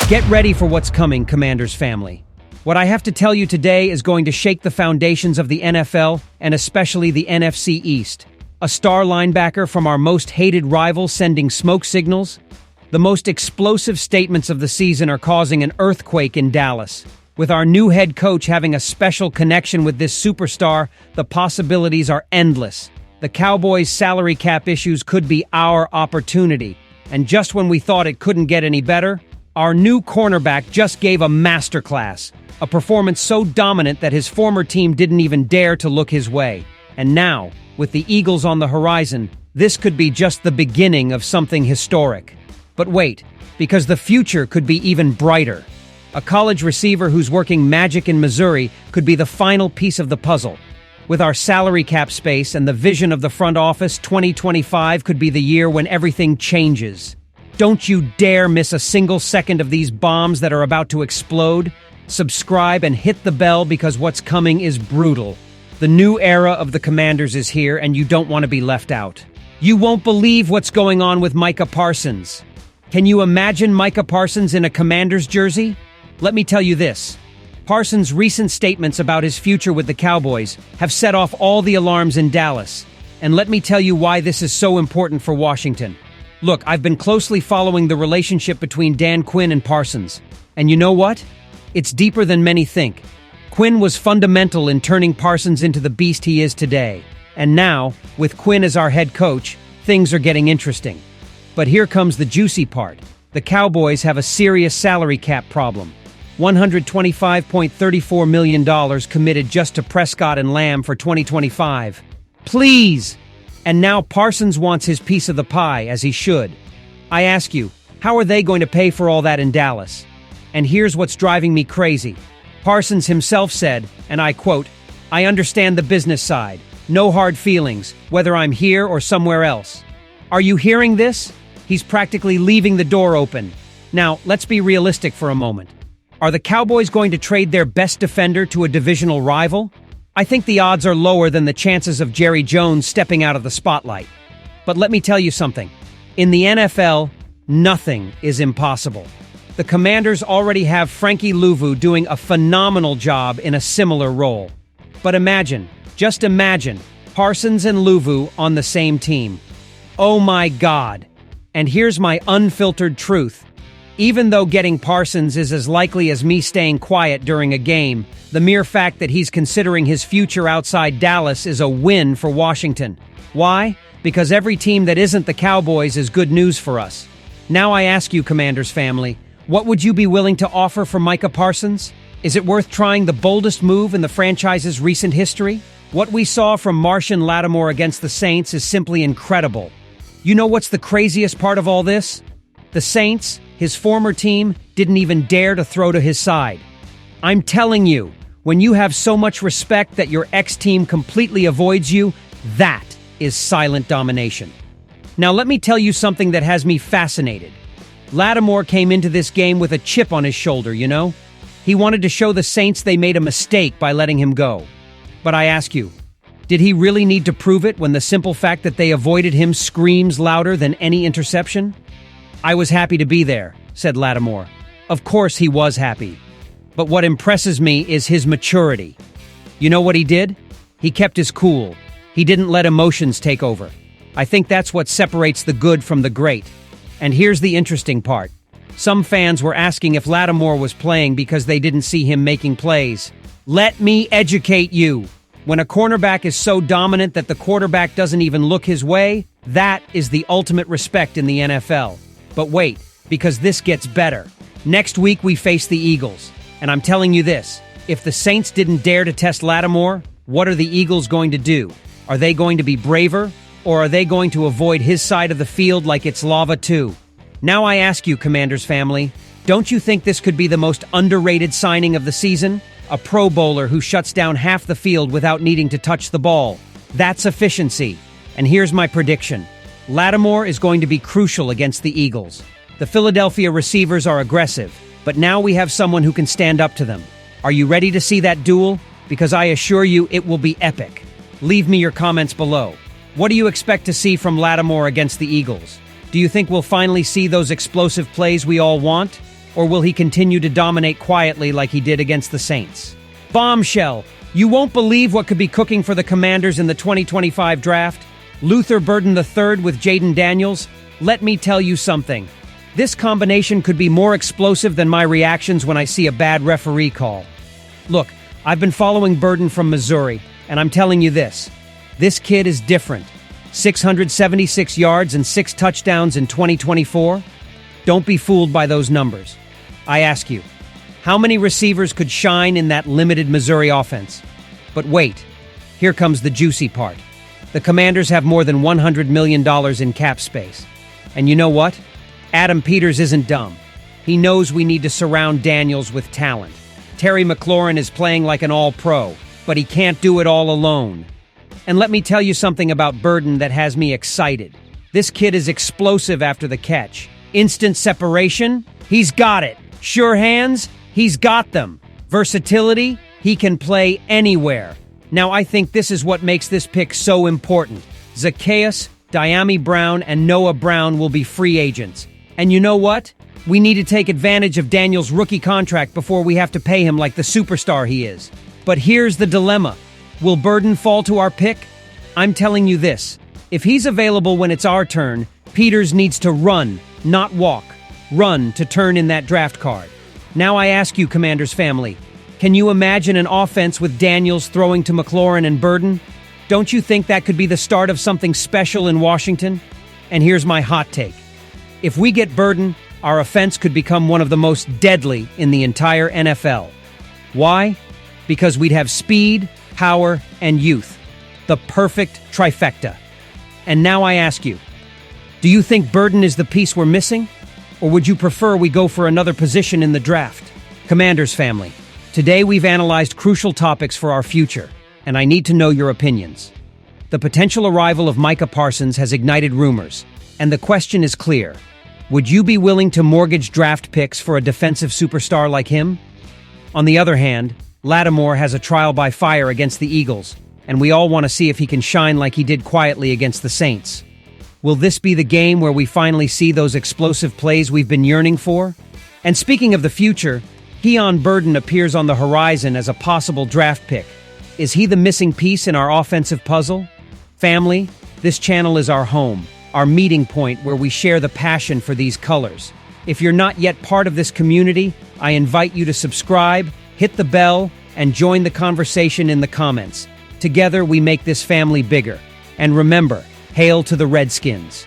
Get ready for what's coming, Commanders family. What I have to tell you today is going to shake the foundations of the NFL and especially the NFC East. A star linebacker from our most hated rival sending smoke signals? The most explosive statements of the season are causing an earthquake in Dallas. With our new head coach having a special connection with this superstar, the possibilities are endless. The Cowboys' salary cap issues could be our opportunity. And just when we thought it couldn't get any better, our new cornerback just gave a masterclass, a performance so dominant that his former team didn't even dare to look his way. And now, with the Eagles on the horizon, this could be just the beginning of something historic. But wait, because the future could be even brighter. A college receiver who's working magic in Missouri could be the final piece of the puzzle. With our salary cap space and the vision of the front office, 2025 could be the year when everything changes. Don't you dare miss a single second of these bombs that are about to explode. Subscribe and hit the bell because what's coming is brutal. The new era of the Commanders is here and you don't want to be left out. You won't believe what's going on with Micah Parsons. Can you imagine Micah Parsons in a Commanders jersey? Let me tell you this. Parsons' recent statements about his future with the Cowboys have set off all the alarms in Dallas. And let me tell you why this is so important for Washington. Look, I've been closely following the relationship between Dan Quinn and Parsons. And you know what? It's deeper than many think. Quinn was fundamental in turning Parsons into the beast he is today. And now, with Quinn as our head coach, things are getting interesting. But here comes the juicy part. The Cowboys have a serious salary cap problem. $125.34 million committed just to Prescott and Lamb for 2025. Please! And now Parsons wants his piece of the pie, as he should. I ask you, how are they going to pay for all that in Dallas? And here's what's driving me crazy. Parsons himself said, and I quote, "I understand the business side. No hard feelings, whether I'm here or somewhere else." Are you hearing this? He's practically leaving the door open. Now, let's be realistic for a moment. Are the Cowboys going to trade their best defender to a divisional rival? I think the odds are lower than the chances of Jerry Jones stepping out of the spotlight. But let me tell you something. In the NFL, nothing is impossible. The Commanders already have Frankie Louvu doing a phenomenal job in a similar role. But imagine, just imagine, Parsons and Louvu on the same team. Oh my God. And here's my unfiltered truth. Even though getting Parsons is as likely as me staying quiet during a game, the mere fact that he's considering his future outside Dallas is a win for Washington. Why? Because every team that isn't the Cowboys is good news for us. Now I ask you, Commanders family, what would you be willing to offer for Micah Parsons? Is it worth trying the boldest move in the franchise's recent history? What we saw from Marshon Lattimore against the Saints is simply incredible. You know what's the craziest part of all this? The Saints, his former team, didn't even dare to throw to his side. I'm telling you, when you have so much respect that your ex-team completely avoids you, that is silent domination. Now let me tell you something that has me fascinated. Lattimore came into this game with a chip on his shoulder, you know? He wanted to show the Saints they made a mistake by letting him go. But I ask you, did he really need to prove it when the simple fact that they avoided him screams louder than any interception? "I was happy to be there," said Lattimore. Of course he was happy. But what impresses me is his maturity. You know what he did? He kept his cool. He didn't let emotions take over. I think that's what separates the good from the great. And here's the interesting part. Some fans were asking if Lattimore was playing because they didn't see him making plays. Let me educate you. When a cornerback is so dominant that the quarterback doesn't even look his way, that is the ultimate respect in the NFL. But wait, because this gets better. Next week we face the Eagles. And I'm telling you this, if the Saints didn't dare to test Lattimore, what are the Eagles going to do? Are they going to be braver? Or are they going to avoid his side of the field like it's lava too? Now I ask you, Commanders family, don't you think this could be the most underrated signing of the season? A Pro Bowler who shuts down half the field without needing to touch the ball. That's efficiency. And here's my prediction. Lattimore is going to be crucial against the Eagles. The Philadelphia receivers are aggressive, but now we have someone who can stand up to them. Are you ready to see that duel? Because I assure you it will be epic. Leave me your comments below. What do you expect to see from Lattimore against the Eagles? Do you think we'll finally see those explosive plays we all want? or will he continue to dominate quietly like he did against the Saints? Bombshell! You won't believe what could be cooking for the Commanders in the 2025 draft. Luther Burden III with Jaden Daniels. Let me tell you something. This combination could be more explosive than my reactions when I see a bad referee call. Look, I've been following Burden from Missouri, and I'm telling you this. This kid is different. 676 yards and 6 touchdowns in 2024? Don't be fooled by those numbers. I ask you, how many receivers could shine in that limited Missouri offense? But wait, here comes the juicy part. The Commanders have more than $100 million in cap space. And you know what? Adam Peters isn't dumb. He knows we need to surround Daniels with talent. Terry McLaurin is playing like an all-pro, but he can't do it all alone. And let me tell you something about Burden that has me excited. This kid is explosive after the catch. Instant separation? He's got it. Sure hands? He's got them. Versatility? He can play anywhere. Now I think this is what makes this pick so important. Zacchaeus, Diami Brown, and Noah Brown will be free agents. And you know what? We need to take advantage of Daniel's rookie contract before we have to pay him like the superstar he is. But here's the dilemma. Will Burden fall to our pick? I'm telling you this. If he's available when it's our turn, Peters needs to run, not walk. Run to turn in that draft card. Now I ask you, Commanders family, can you imagine an offense with Daniels throwing to McLaurin and Burden? Don't you think that could be the start of something special in Washington? And here's my hot take. If we get Burden, our offense could become one of the most deadly in the entire NFL. Why? Because we'd have speed, power, and youth. The perfect trifecta. And now I ask you, do you think Burden is the piece we're missing? Or would you prefer we go for another position in the draft? Commanders family, today we've analyzed crucial topics for our future, and I need to know your opinions. The potential arrival of Micah Parsons has ignited rumors, and the question is clear. Would you be willing to mortgage draft picks for a defensive superstar like him? On the other hand, Lattimore has a trial by fire against the Eagles, and we all want to see if he can shine like he did quietly against the Saints. Will this be the game where we finally see those explosive plays we've been yearning for? And speaking of the future, Keon Burden appears on the horizon as a possible draft pick. Is he the missing piece in our offensive puzzle? Family, this channel is our home, our meeting point where we share the passion for these colors. If you're not yet part of this community, I invite you to subscribe, hit the bell, and join the conversation in the comments. Together, we make this family bigger. And remember, hail to the Redskins.